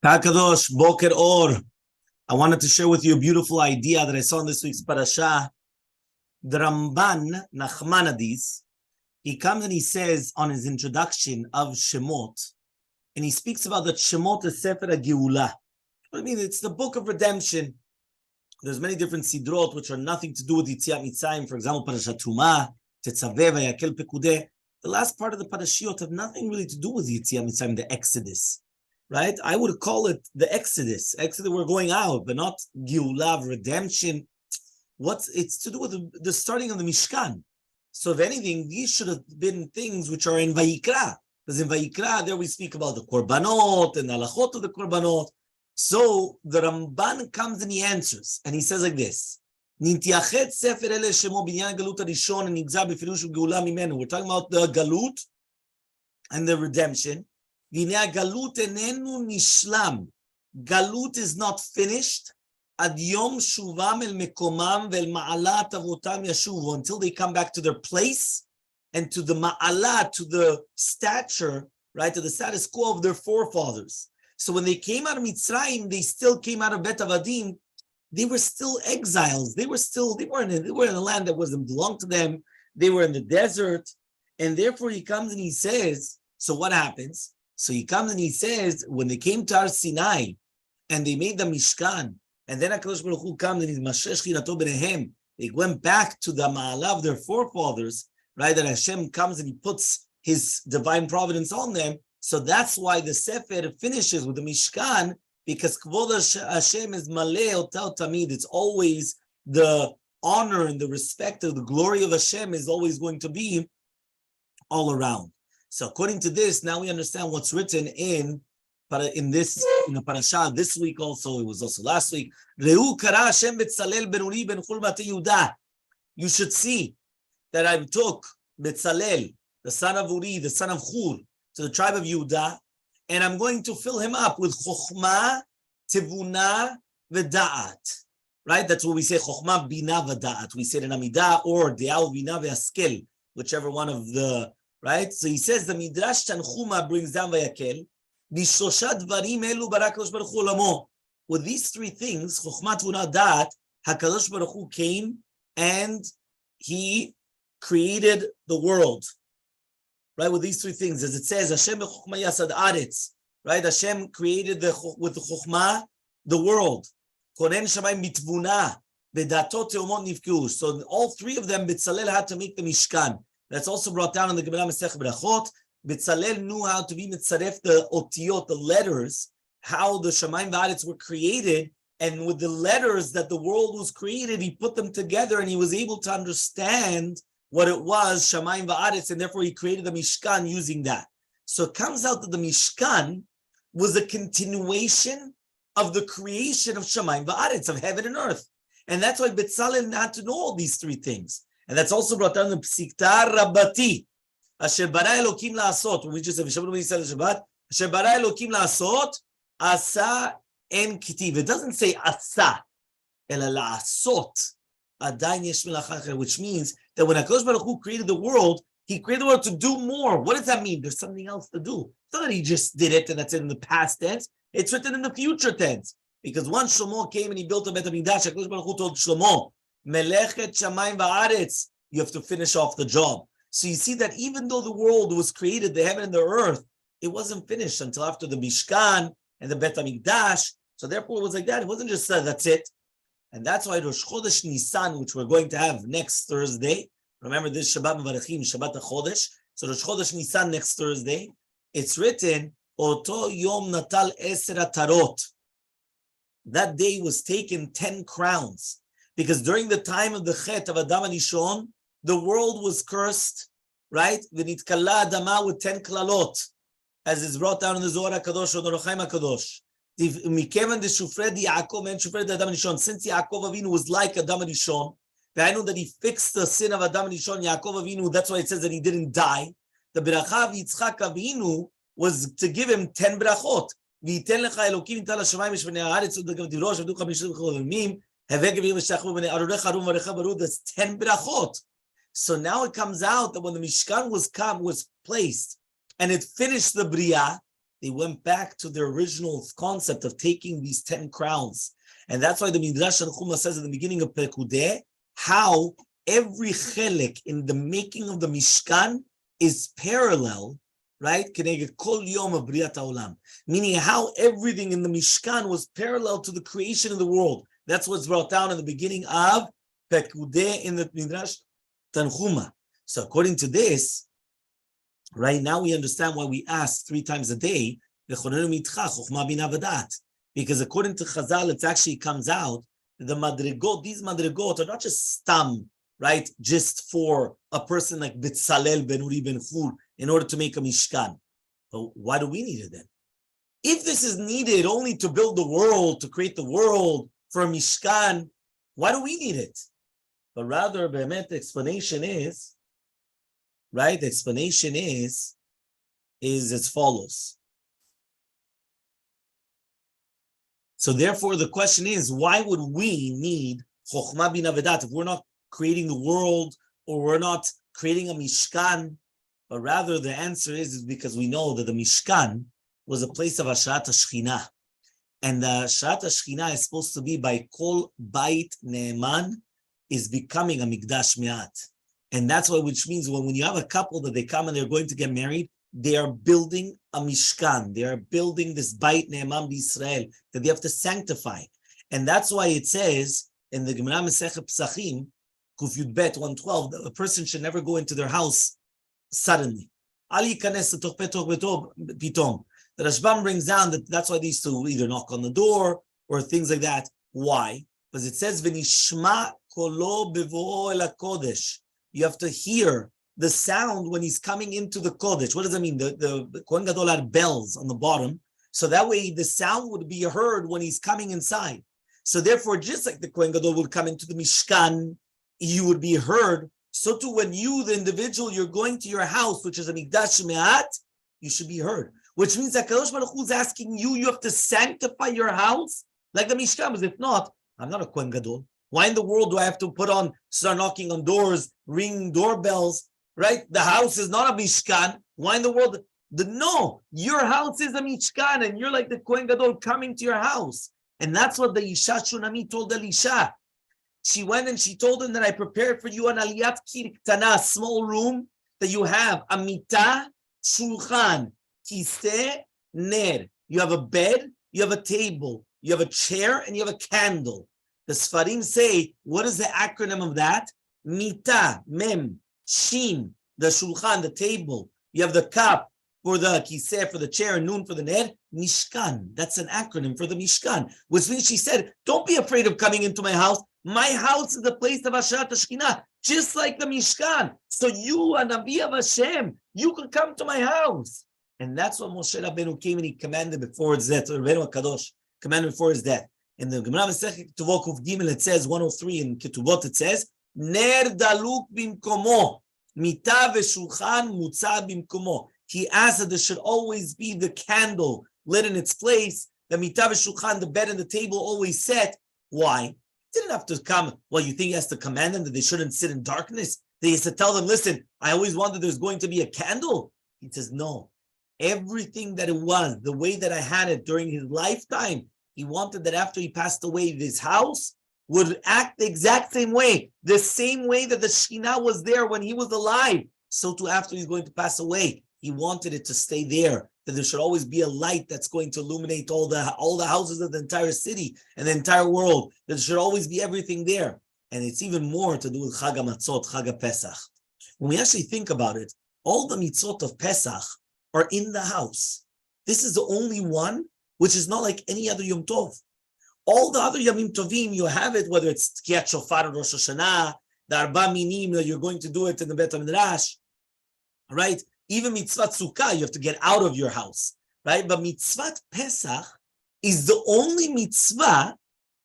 Kadosh Boker Or. I wanted to share with you a beautiful idea that I saw in this week's Parashat. The Ramban Nachmanides, he comes and he says on his introduction of Shemot, and he speaks about that Shemot is Sefer HaGeulah. I mean, it's the book of redemption. There's many different sidrot which are nothing to do with Yitziat Mitzrayim. For example, Parashat Truma, Tetzaveh, Vayakhel, Pekude. The last part of the Parashiot have nothing really to do with Yitziat Mitzrayim, the Exodus. Right? I would call it the Exodus. Exodus, we're going out, but not Geulah, redemption. It's to do with the starting of the Mishkan. So if anything, these should have been things which are in Vayikra. Because in Vayikra, there we speak about the Korbanot and the halachot of the Korbanot. So the Ramban comes and he answers, and he says like this. We're talking about the Galut and the redemption. Galut is not finished until they come back to their place and to the ma'alat, to the stature, right, to the status quo of their forefathers. So when they came out of Mitzrayim, they still came out of Bet Avadim. They were still exiles. They were in a land that wasn't belonged to them. They were in the desert, and therefore he comes and he says, so what happens? So he comes and he says, when they came to Har Sinai and they made the Mishkan, and then HaKadosh Baruch Hu comes and he's Mashesh Chinato Benehem, they went back to the Ma'ala of their forefathers, right? That Hashem comes and he puts his divine providence on them. So that's why the Sefer finishes with the Mishkan, because Kvod Hashem is Maleh Otel Tamid. It's always the honor and the respect of the glory of Hashem is always going to be all around. So according to this, now we understand what's written in the Parashat this week also. It was also last week. You should see that I took Betzalel, the son of Uri, the son of Hur, to the tribe of Yehudah, and I'm going to fill him up with Chokhmah, Tivuna, V'da'at. Right? That's what we say, Chokhmah, Bina, V'da'at. We say it in Amidah or De'al, Bina, V'askel, whichever one of the. Right? So he says the Midrash Tanchuma brings down Vayakhel. With these three things, Chokhmah, Tivuna, Da'at, HaKadosh Baruch Hu came and he created the world. Right? With these three things, as it says, Hashem b'chokhmah yasad aretz. Right? Hashem created with the Chokhmah the world. Konen shamayim bitvuna, bedatot teomot nifku. So all three of them, Betzalel had to make the Mishkan. That's also brought down in the Gemara Masech Berachot. Betzalel knew how to be mitzaref the otiyot, the letters, how the Shamayim v'aretz were created, and with the letters that the world was created, he put them together, and he was able to understand what it was, Shamayim v'aretz, and therefore he created the Mishkan using that. So it comes out that the Mishkan was a continuation of the creation of Shamayim v'aretz, of heaven and earth. And that's why Betzalel had to know all these three things. And that's also brought down in the Psikta Rabbati. Asher bara Elokim la'asot. When we just said, Shabbat, Asher bara Elokim la'asot, asa en kitiv. It doesn't say asa, ela la'asot. Adayin yesh melacha acher, which means that when HaKadosh Baruch Hu created the world, he created the world to do more. What does that mean? There's something else to do. It's not that he just did it and that's in the past tense. It's written in the future tense. Because once Shlomo came and he built a Bet HaMikdash, HaKadosh Baruch Hu told Shlomo, Melechet Shamayim v'aretz, you have to finish off the job. So you see that even though the world was created, the heaven and the earth, it wasn't finished until after the Mishkan and the Bet HaMikdash. So therefore it was like that. It wasn't just that's it. And that's why Rosh Chodesh Nisan, which we're going to have next Thursday, remember this Shabbat Mevarechim, Shabbat HaChodesh. So Rosh Chodesh Nisan next Thursday, it's written, Oto Yom Natal Eser Atarot. That day was taken 10 crowns. Because during the time of the Chet of Adam HaRishon, the world was cursed, right? V'nitkala Adama with 10 klalot, as is brought down in the Zohar HaKadosh or the Rochaim HaKadosh. Mikevan de Shufred Yaakov and Shufred Adam HaRishon. Since Yaakov Avinu was like Adam HaRishon, I know that he fixed the sin of Adam HaRishon, Yaakov Avinu, that's why it says that he didn't die. The Beracha of Yitzchak Avinu was to give him 10 brachot. V'yiten lecha Elokim tal hashamayim v'shvnei haaretz u'dagav divrosh v'du chamishim v'cholamim. That's 10 brachot. So now it comes out that when the Mishkan was placed and it finished the Bria, they went back to their original concept of taking these 10 crowns. And that's why the Midrash Tanchuma says at the beginning of Pekudei, how every chelek in the making of the Mishkan is parallel, right? Keneged kol yom of Briat Haolam. Meaning how everything in the Mishkan was parallel to the creation of the world. That's what's brought down in the beginning of Pekudei in the Midrash Tanchuma. So according to this, right now we understand why we ask 3 times a day, because according to Chazal, it actually comes out that the madrigot, these madrigot are not just stam, right? Just for a person like Betzalel ben Uri ben Chur in order to make a mishkan. But why do we need it then? If this is needed only to build the world, to create the world for a mishkan, why do we need it? But rather, the explanation is, right? The explanation is as follows. So therefore, the question is, why would we need Chokhmah Bina Vedat if we're not creating the world or we're not creating a Mishkan? But rather, the answer is because we know that the Mishkan was a place of Asharat HaShekhinah. And the Asharat HaShekhinah is supposed to be by Kol Bait Ne'eman is becoming a Mikdash Me'at. And that's why, which means when you have a couple that they come and they're going to get married, they are building a Mishkan. They are building this Bait Ne'eman B'Yisrael that they have to sanctify. And that's why it says in the Gemara Masechet Pesachim, Kuf Yud Bet 112, that a person should never go into their house suddenly. Ali Yikanes L'toch Betoch Pitom. The Rashbam brings down that that's why they used to either knock on the door or things like that. Why? Because it says, V'nishma kolo bevo'o el HaKodesh. You have to hear the sound when he's coming into the Kodesh. What does that mean? The Kohen Gadol had bells on the bottom, so that way the sound would be heard when he's coming inside. So therefore, just like the Kohen Gadol would come into the Mishkan, you would be heard, so too when you, the individual, you're going to your house, which is a Mikdash Me'at, you should be heard. Which means that Kadosh Baruch Hu is asking you, you have to sanctify your house like the Mishkan, because if not, I'm not a Kohen Gadol. Why in the world do I have to start knocking on doors, ringing doorbells, right? The house is not a Mishkan. Why in the world? No, your house is a Mishkan, and you're like the Kohen Gadol coming to your house. And that's what the Isha Shunami told Elisha. She went and she told him that I prepared for you an aliyat kirktana, a small room that you have a mitah, shulchan, kiseh, ner. You have a bed, you have a table, you have a chair, and you have a candle. The Sfarim say, what is the acronym of that? Mita, mem, shin, the shulchan, the table. You have the cup for the kiseh, for the chair, and nun for the ner. Mishkan. That's an acronym for the Mishkan. Which means she said, don't be afraid of coming into my house. My house is the place of Asharat HaShekhinah, just like the Mishkan. So you, a Nabi of Hashem, you could come to my house. And that's what Moshe Rabbeinu came and he commanded before his death, or Rabbeinu HaKadosh commanded before his death. In the Gemara Masechet Ketubot Kuf Gimel, it says 103 in Ketubot, it says Ner daluk bimkomo, mita v'shulchan mutza bimkomo. He asked that there should always be the candle lit in its place, the mita v'shulchan, the bed and the table always set. Why? He didn't have to come. Well, you think he has to command them that they shouldn't sit in darkness? They has to tell them, listen, I always wanted there's going to be a candle. He says, no. Everything that it was, the way that I had it during his lifetime, he wanted that after he passed away, this house would act the exact same way that the Shekhinah was there when he was alive. So too after he's going to pass away, he wanted it to stay there, that there should always be a light that's going to illuminate all the houses of the entire city and the entire world. There should always be everything there. And it's even more to do with Chag HaMatzot, Chag HaPesach. When we actually think about it, all the mitzvot of Pesach are in the house. This is the only one which is not like any other Yom Tov. All the other Yomim Tovim, you have it, whether it's Tkiyat Shofar or Rosh Hashanah, the Arba Minim, that you're going to do it in the Bet HaMidrash, right? Even Mitzvat Sukkah, you have to get out of your house, right? But Mitzvat Pesach is the only mitzvah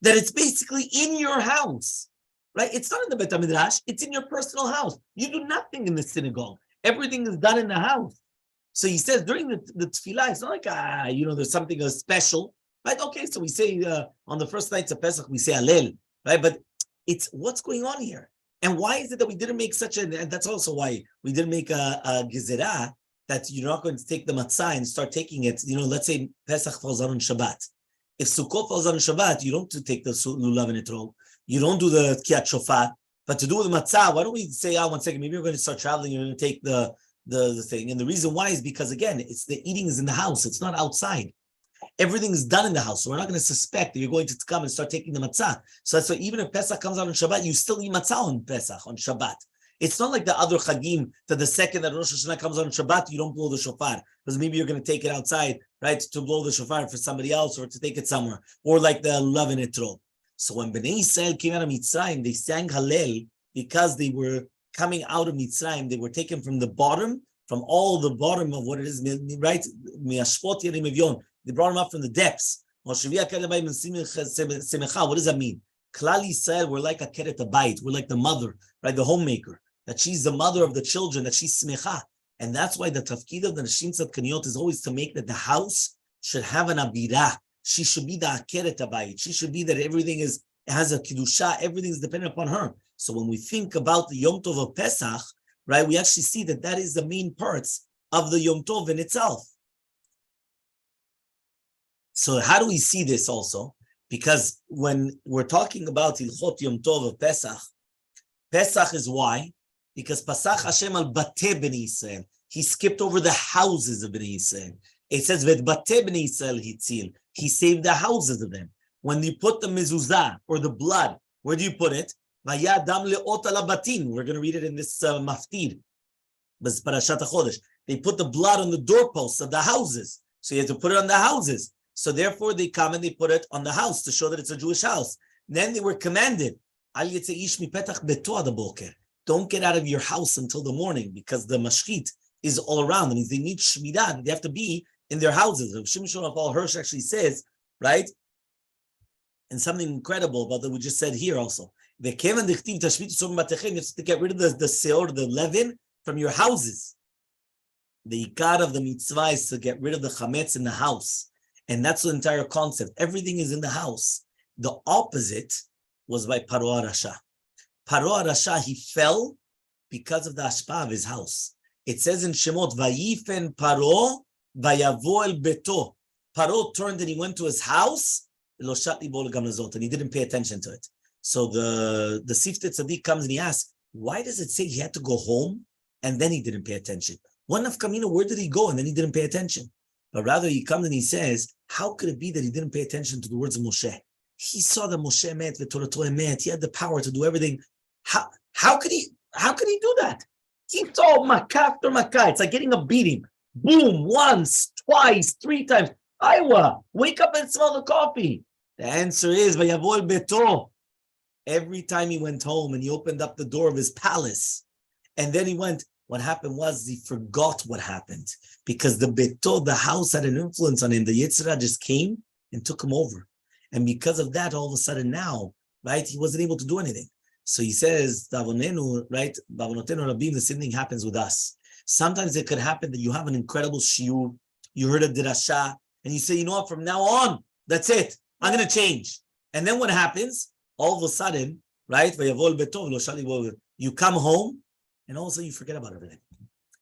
that it's basically in your house, right? It's not in the Bet HaMidrash, it's in your personal house. You do nothing in the synagogue. Everything is done in the house. So he says during the tefillah, it's not like, there's something special, right? Okay, so we say on the first nights of Pesach, we say Hallel, right? But it's what's going on here. And why is it that we didn't make and that's also why we didn't make a gezerah that you're not going to take the matzah and start taking it. Let's say Pesach falls on Shabbat. If Sukkot falls on Shabbat, you don't take the lulav and etrog. You don't do the kiat shofar. But to do with the matzah, why don't we say, 1 second, maybe you're going to start traveling, you're going to take the thing. And the reason why is because, again, it's the eating is in the house. It's not outside. Everything is done in the house. So we're not going to suspect that you're going to come and start taking the matzah. So that's why even if Pesach comes out on Shabbat, you still eat matzah on Pesach, on Shabbat. It's not like the other chagim that the second that Rosh Hashanah comes on Shabbat, you don't blow the shofar. Because maybe you're going to take it outside, right, to blow the shofar for somebody else or to take it somewhere. Or like the lulav and etrog. So when Bnei Israel came out of Mitzrayim, they sang Hallel because they were coming out of Mitzrayim. They were taken from the bottom, from all the bottom of what it is, right? They brought them up from the depths. What does that mean? Klal Yisrael were like a keret habayit. We're like the mother, right? The homemaker. That she's the mother of the children, that she's smecha. And that's why the tafkid of the Nashim Tzadkaniyot is always to make that the house should have an abirah. She should be the keret habayit. She should be that everything has a kiddusha, everything is dependent upon her. So when we think about the Yom Tov of Pesach, right, we actually see that is the main parts of the Yom Tov in itself. So how do we see this also? Because when we're talking about Hilchot Yom Tov of Pesach, Pesach is why? Because Pasach Hashem al Bateh Bnei Yisrael. He skipped over the houses of Bnei Yisrael. It says, Vet Bateh Bnei Yisrael Hitzil. He saved the houses of them. When you put the mezuzah or the blood, where do you put it? Vaya dam leot ala batim. We're going to read it in this maftir. Parashat Chodesh. They put the blood on the doorposts of the houses. So you have to put it on the houses. So therefore they come and they put it on the house to show that it's a Jewish house. Then they were commanded, don't get out of your house until the morning because the mashchit is all around. That means they need shmidah. They have to be in their houses. Shimshon of Al Hirsch actually says, right? And something incredible about that we just said here also. You have to get rid of the seor, the leaven from your houses. The ikar of the mitzvah is to get rid of the chametz in the house. And that's the entire concept. Everything is in the house. The opposite was by Paro Rasha. Paro Rasha, he fell because of the ashpa of his house. It says in Shemot, Vayifen Paro, Vayavo el beto. Paro turned and he went to his house, and he didn't pay attention to it. So the Siftei Tzaddik comes and he asks, why does it say he had to go home and then he didn't pay attention? One of Kamina, where did he go and then he didn't pay attention? But rather he comes and he says, how could it be that he didn't pay attention to the words of Moshe? He saw that Moshe met, v'torah met. He had the power to do everything. How could he do that? He saw makkah after makkah. It's like getting a beating. Boom, once, twice, 3 times. Iowa, wake up and smell the coffee. The answer is, vayavo el beto. Every time he went home and he opened up the door of his palace, and then he went, what happened was he forgot what happened because the beto, the house, had an influence on him. The Yetzirah just came and took him over. And because of that, all of a sudden now, right, he wasn't able to do anything. So he says, Davonenu, right, Davonotenu Rabim, the same thing happens with us. Sometimes it could happen that you have an incredible shiur, you heard a dirasha, and you say, you know what, from now on, that's it. I'm going to change. And then what happens? All of a sudden, right, you come home, and all of a sudden you forget about everything.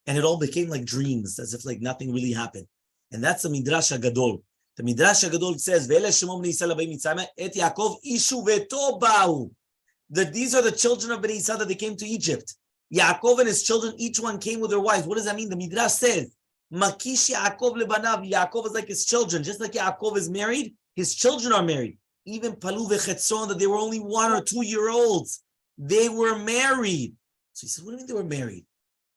And it all became like dreams, as if like nothing really happened. And that's the Midrash HaGadol. The Midrash HaGadol says, that these are the children of Bnei Yisrael that they came to Egypt. Yaakov and his children, each one came with their wives. What does that mean? The Midrash says, Makish Yaakov lebanav. Yaakov is like his children. Just like Yaakov is married, his children are married. Even Palu v'chetzon, that they were only 1 or 2 year olds. They were married. So he said, what do you mean they were married?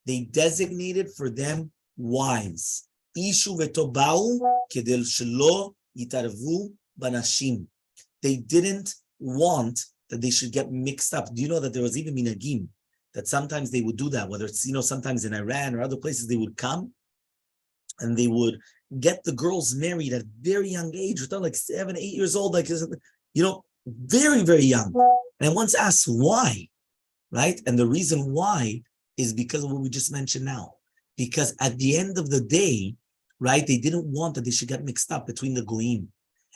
They designated for them wives. Ishu v'tobau kedel shelo yitarvu banashim. They didn't want that they should get mixed up. Do you know that there was even minagim that sometimes they would do that, whether it's, sometimes in Iran or other places, they would come and they would get the girls married at very young age, like 7, 8 years old, like, very, very young. And I once asked why, right? And the reason why is because of what we just mentioned now. Because at the end of the day, right, they didn't want that they should get mixed up between the goyim.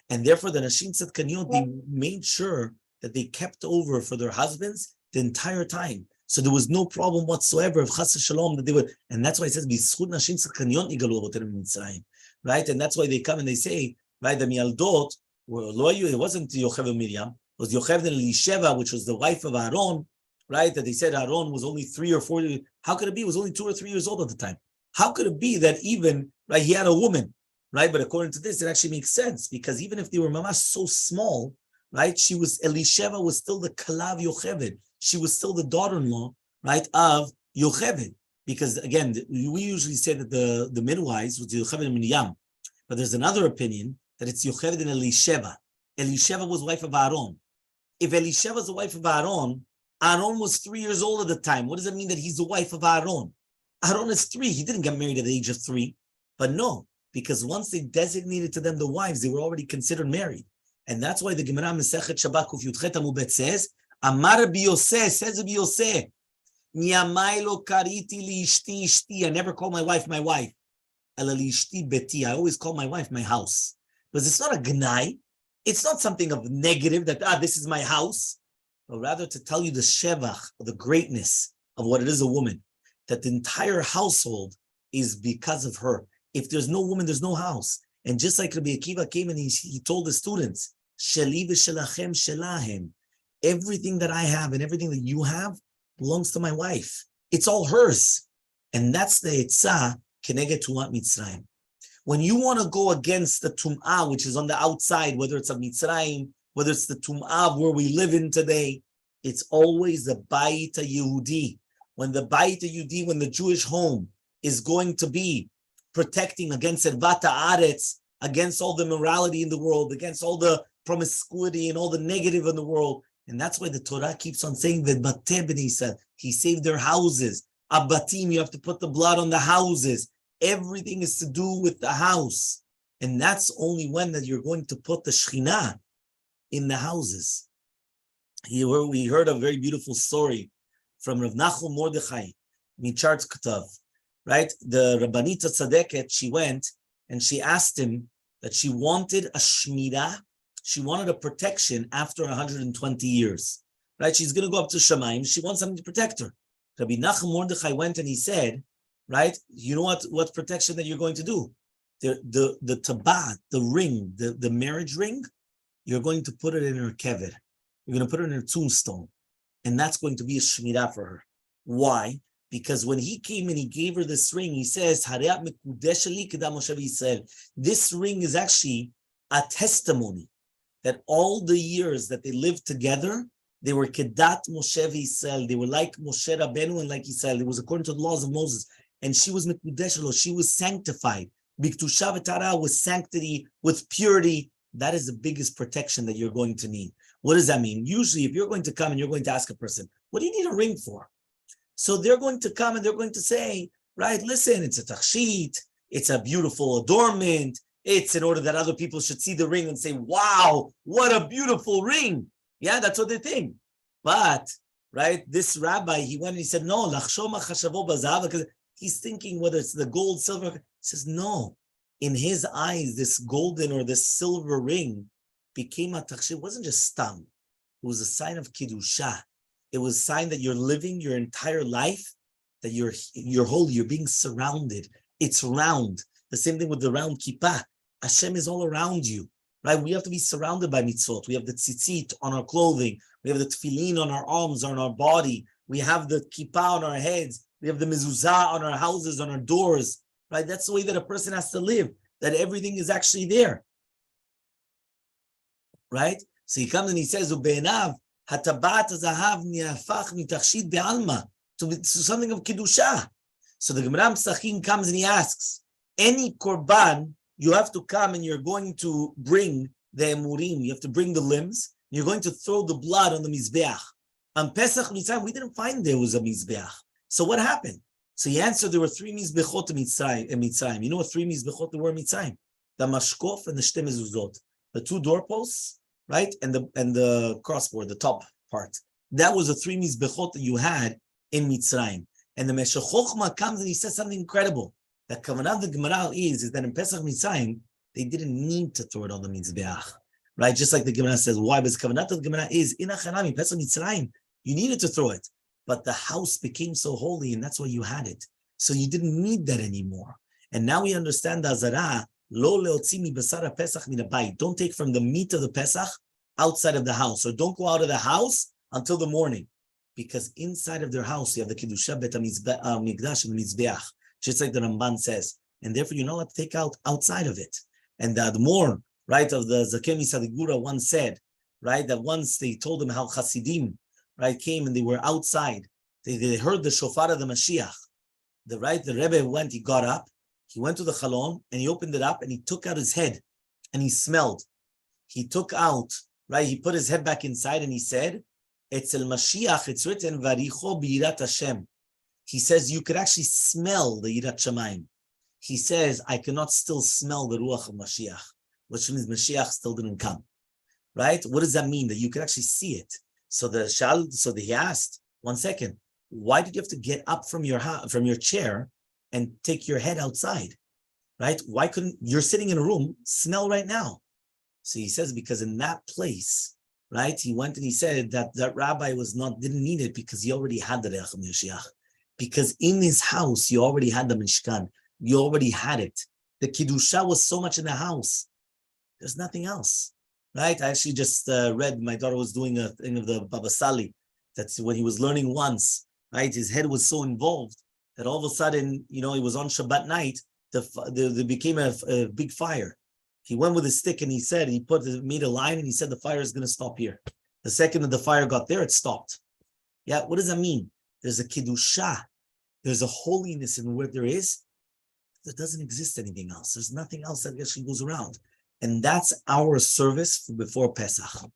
And therefore, the Nashim Tzadkaniyot, they made sure that they kept over for their husbands the entire time. So there was no problem whatsoever of chas shalom that they would, and that's why it says, "B'zchut nashim tzedkaniyot yigalu avotenu mitzrayim," right? And that's why they come and they say, right, the mialdot, it wasn't Yocheved and Miriam, it was Yocheved and Elisheva, which was the wife of Aaron, right? That they said Aaron was only 3 or 4. How could it be? He was only 2 or 3 years old at the time. How could it be that even, right, he had a woman, right? But according to this, it actually makes sense, because even if they were mamash so small, right, Elisheva was still the Kalav Yocheved. She was still the daughter-in-law, right, of Yocheved. Because again, we usually say that the midwives was Yocheved and Miriam. But there's another opinion that it's Yocheved and Elisheva. Elisheva was wife of Aaron. If Elisheva is the wife of Aaron, Aaron was 3 years old at the time. What does it mean that he's the wife of Aaron? Aaron is 3. He didn't get married at the age of 3. But no, because once they designated to them the wives, they were already considered married. And that's why the Gemara Masechet Shabbat Kuf Yudchet Amud Bet says, Amar Rabbi Yoseh, says Rabbi Yoseh, Miyamai lo kariti li ishti ishti. I never call my wife my wife. Ela li ishti beti. I always call my wife my house. Because it's not a gnai. It's not something of negative that, this is my house. But rather to tell you the shevach, the greatness of what it is a woman. That the entire household is because of her. If there's no woman, there's no house. And just like Rabbi Akiva came and he told the students, Sheli v'shelachem shelahem. Everything that I have and everything that you have belongs to my wife. It's all hers. And that's the etzah keneged tumat Mitzrayim. When you want to go against the tum'ah, which is on the outside, whether it's a Mitzrayim, whether it's the tum'ah where we live in today, it's always the Bayit hayehudi. When the Bayit hayehudi, when the Jewish home is going to be protecting against Ervat Haaretz, against all the morality in the world, against all the promiscuity and all the negative in the world. And that's why the Torah keeps on saying that Bateh b'nei Yisrael, he saved their houses. Abatim, you have to put the blood on the houses. Everything is to do with the house. And that's only when that you're going to put the Shekhinah in the houses. Here we heard a very beautiful story from Rav Nachum Mordechai, Michartz Kutav, right? The Rabbanita Tzadeket, she went and she asked him that she wanted a Shmirah, she wanted a protection after 120 years, right? She's going to go up to Shamayim, she wants something to protect her. Rabbi Nachum Mordechai went and he said, right, you know what protection that you're going to do? The tabat, the ring, the marriage ring, you're going to put it in her kever. You're going to put it in her tombstone. And that's going to be a shmirah for her. Why? Because when he came and he gave her this ring, he says, this ring is actually a testimony that all the years that they lived together, they were kedat Moshe v'Yisrael. They were like Moshe Rabbeinu and like Yisrael. It was according to the laws of Moses. And she was mekudesh lo. She was sanctified. Biktusha v'tara, with sanctity, with purity. That is the biggest protection that you're going to need. What does that mean? Usually, if you're going to come and you're going to ask a person, what do you need a ring for? So they're going to come and they're going to say, right, listen, it's a tachshit, it's a beautiful adornment, it's in order that other people should see the ring and say, wow, what a beautiful ring. Yeah, that's what they think. But, right, this rabbi, he went and he said, no, lachshoma chashavo bazav, because he's thinking whether it's the gold, silver. He says, no. In his eyes, this golden or this silver ring became a tachshit. It wasn't just stam. It was a sign of kiddusha. It was a sign that you're living your entire life, that you're holy, you're being surrounded. It's round. The same thing with the round kippah. Hashem is all around you, right? We have to be surrounded by mitzvot. We have the tzitzit on our clothing. We have the tefillin on our arms, on our body. We have the kippah on our heads. We have the mezuzah on our houses, on our doors, right? That's the way that a person has to live, that everything is actually there, right? So he comes and he says, "Ube'enav hatabat zahav niafach mitachshit be'alma," to something of kiddusha. So the Gemara Pesachim comes and he asks, any korban, you have to come and you're going to bring the emurim, you have to bring the limbs, you're going to throw the blood on the mizbeach. On Pesach Mitzrayim, we didn't find there was a mizbeach. So what happened? So he answered, there were 3 mizbechot in Mitzrayim. You know what 3 mizbechot there were in Mitzrayim? The mashkof and the shte mezuzot. The 2 doorposts, right? And the crossboard, the top part. That was the 3 mizbechot that you had in Mitzrayim. And the Meshech Chochmah comes and he says something incredible. That kavanah the Gemara is that in Pesach Mitzrayim, they didn't need to throw it on the mizbeach. Right? Just like the Gemara says, why? Because kavanah the Gemara is, in Achanami, Pesach Mitzrayim, you needed to throw it. but the house became so holy, and that's why you had it. So you didn't need that anymore. And now we understand the Azara, lo leotzimi basara Pesach min habayit. Don't take from the meat of the Pesach outside of the house, or don't go out of the house until the morning, because inside of their house you have the Kiddusha Bet HaMikdash and the Mizbeach, just like the Ramban says, and therefore you're not allowed to take out outside of it. And the Admor, right, of the Zaken Misadigura once said, right, that once they told him how Hasidim, right, came and they were outside. They heard the shofar of the Mashiach. The Rebbe went, he got up, he went to the Shalom, and he opened it up, and he took out his head, and he smelled. He took out, right, he put his head back inside, and he said, Etzel Mashiach, it's written, Varicho b'yirat Hashem. He says, you could actually smell the Yirat Shamayim. He says, I cannot still smell the Ruach of Mashiach, which means Mashiach still didn't come. Right? What does that mean? That you could actually see it. So he asked, 1 second, why did you have to get up from your chair and take your head outside? Right? Why couldn't, you're sitting in a room, smell right now. So he says, because in that place, right, he went and he said that rabbi didn't need it because he already had the Reach Mashiach. Because in his house, you already had the Mishkan. You already had it. The Kiddusha was so much in the house. There's nothing else. Right? I actually just read, my daughter was doing a thing of the Baba Sali. That's when he was learning once, right? His head was so involved that all of a sudden, it was on Shabbat night, there became a big fire. He went with his stick and he said, made a line and he said, the fire is going to stop here. The second that the fire got there, it stopped. Yeah, what does that mean? There's a Kiddusha. There's a holiness in where there is. There doesn't exist anything else. There's nothing else that actually goes around. And that's our service for before Pesach.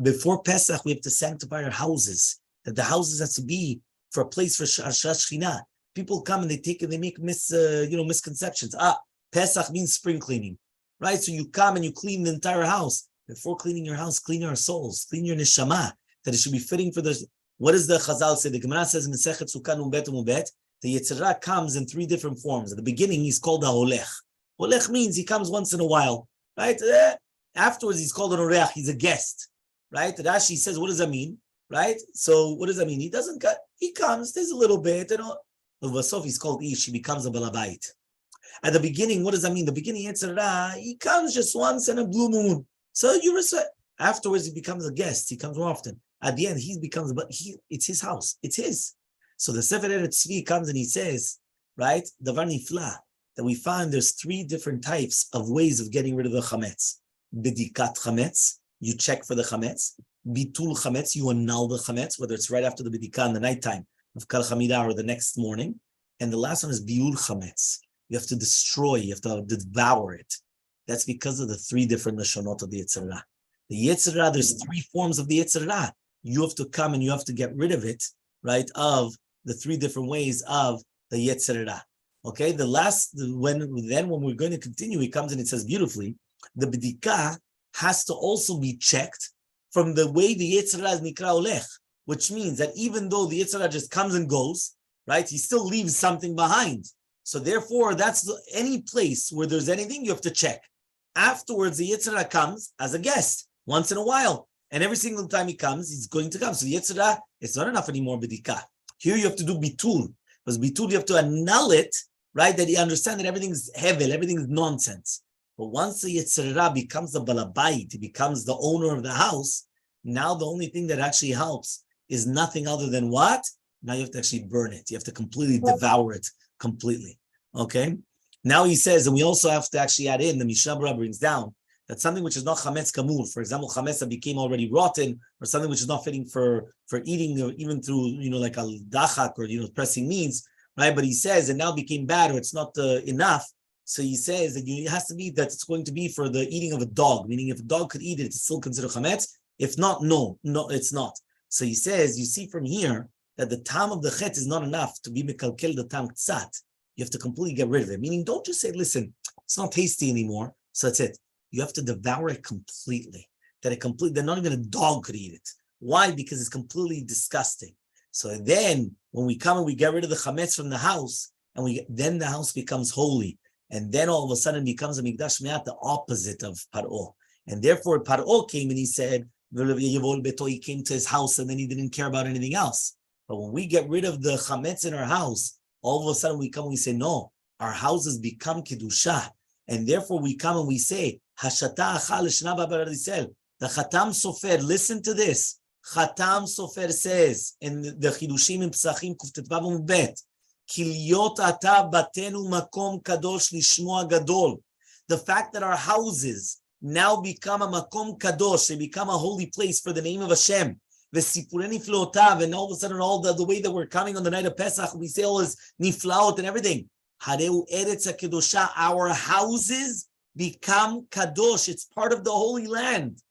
Before Pesach, we have to sanctify our houses. That the houses has to be for a place for Shechina. People come and they make misconceptions. Pesach means spring cleaning, right? So you come and you clean the entire house. Before cleaning your house, clean your souls, clean your neshama. That it should be fitting for the. What does the Chazal say? The Gemara says in Masechet Sukkah Numbet Umubet, the Yetzer Hara comes in 3 different forms. At the beginning, he's called a Holech. Holech means he comes once in a while. Right? Afterwards, he's called an oreach. He's a guest. Right? Rashi says, what does that mean? Right? So what does that mean? He doesn't cut. He comes, stays a little bit. But Vasof, he's called Ish. He becomes a balabait. At the beginning, what does that mean? The beginning, he comes just once in a blue moon. So you respect. Afterwards, he becomes a guest. He comes more often. At the end, it's his house. It's his. So the Sefer Eretz Tzvi comes and he says, right? Davar nifla. That we find there's 3 different types of ways of getting rid of the chametz. Bedikat chametz, you check for the chametz. Bitul chametz, you annul the chametz, whether it's right after the bedikah in the nighttime of kal chamida or the next morning. And the last one is biul chametz. You have to destroy, you have to devour it. That's because of the 3 different lashonot of the Yetzer Hara. The Yetzer Hara, there's 3 forms of the Yetzer Hara. You have to come and you have to get rid of it, right? Of the 3 different ways of the Yetzer Hara. Okay, when we're going to continue, he comes and it says beautifully, the bedikah has to also be checked from the way the Yetzer Hara is nikra olech, which means that even though the Yetzer Hara just comes and goes, right, he still leaves something behind. So therefore, any place where there's anything, you have to check. Afterwards, the Yetzer Hara comes as a guest once in a while, and every single time he comes, he's going to come. So the Yetzer Hara, it's not enough anymore bedikah. Here you have to do bitul, because bitul you have to annul it. Right, that you understand that everything is hevel, everything is nonsense. But once the Yetzer Hara becomes the balabait, he becomes the owner of the house, now the only thing that actually helps is nothing other than what? Now you have to actually burn it. You have to completely devour it completely. Okay? Now he says, and we also have to actually add in, the Mishnah Berurah brings down, that something which is not chametz kamur, for example, chametz that became already rotten, or something which is not fitting for eating, or even through, like a dachak or, pressing means, right? But he says it now became bad, or it's not enough. So he says that it has to be that it's going to be for the eating of a dog, meaning if a dog could eat it, it's still considered chametz. If not, no, it's not. So he says, you see from here that the tam of the chet is not enough to be mekalkel the tam tzat. You have to completely get rid of it. Meaning, don't just say, listen, it's not tasty anymore. So that's it. You have to devour it completely. That not even a dog could eat it. Why? Because it's completely disgusting. So then, when we come and we get rid of the chametz from the house, and then the house becomes holy, and then all of a sudden becomes a mikdash me'at, the opposite of Paro. And therefore, Paro came and he said, he came to his house, and then he didn't care about anything else. But when we get rid of the chametz in our house, all of a sudden we come and we say, no, our houses become kedusha. And therefore we come and we say, Hashata achal l'shna b'abar Yisrael. The Chatam Sofer, listen to this. Chatam Sofer says in the Chidushim in Psachim Kuftet Vav Amud Bet, Kilyot ata batenu makom kadosh lishmoa gadol. The fact that our houses now become a makom kadosh, they become a holy place for the name of Hashem. V'sipurei niflaotav, and all of a sudden, all the way that we're coming on the night of Pesach, we say all this niflaot and everything. Hareu eretz hakedosha, our houses become kadosh. It's part of the Holy Land.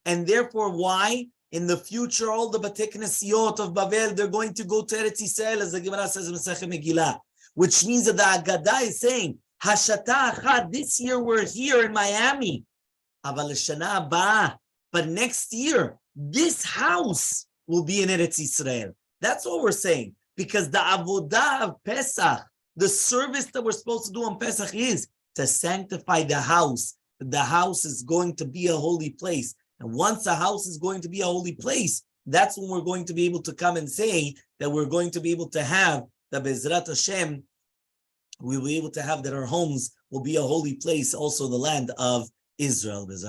And therefore, why? In the future, all the Batei Knesiot of Bavel, they're going to go to Eretz Yisrael, as the Gemara says in Masechet Megillah. Which means that the Agadah is saying, Hashata achad, this year we're here in Miami. Aval l'shana haba, but next year, this house will be in Eretz Yisrael. That's what we're saying. Because the avodah of Pesach, the service that we're supposed to do on Pesach is to sanctify the house. The house is going to be a holy place. And once a house is going to be a holy place, that's when we're going to be able to come and say that we're going to be able to have the Bezrat Hashem, we'll be able to have that our homes will be a holy place, also the land of Israel. Bezrat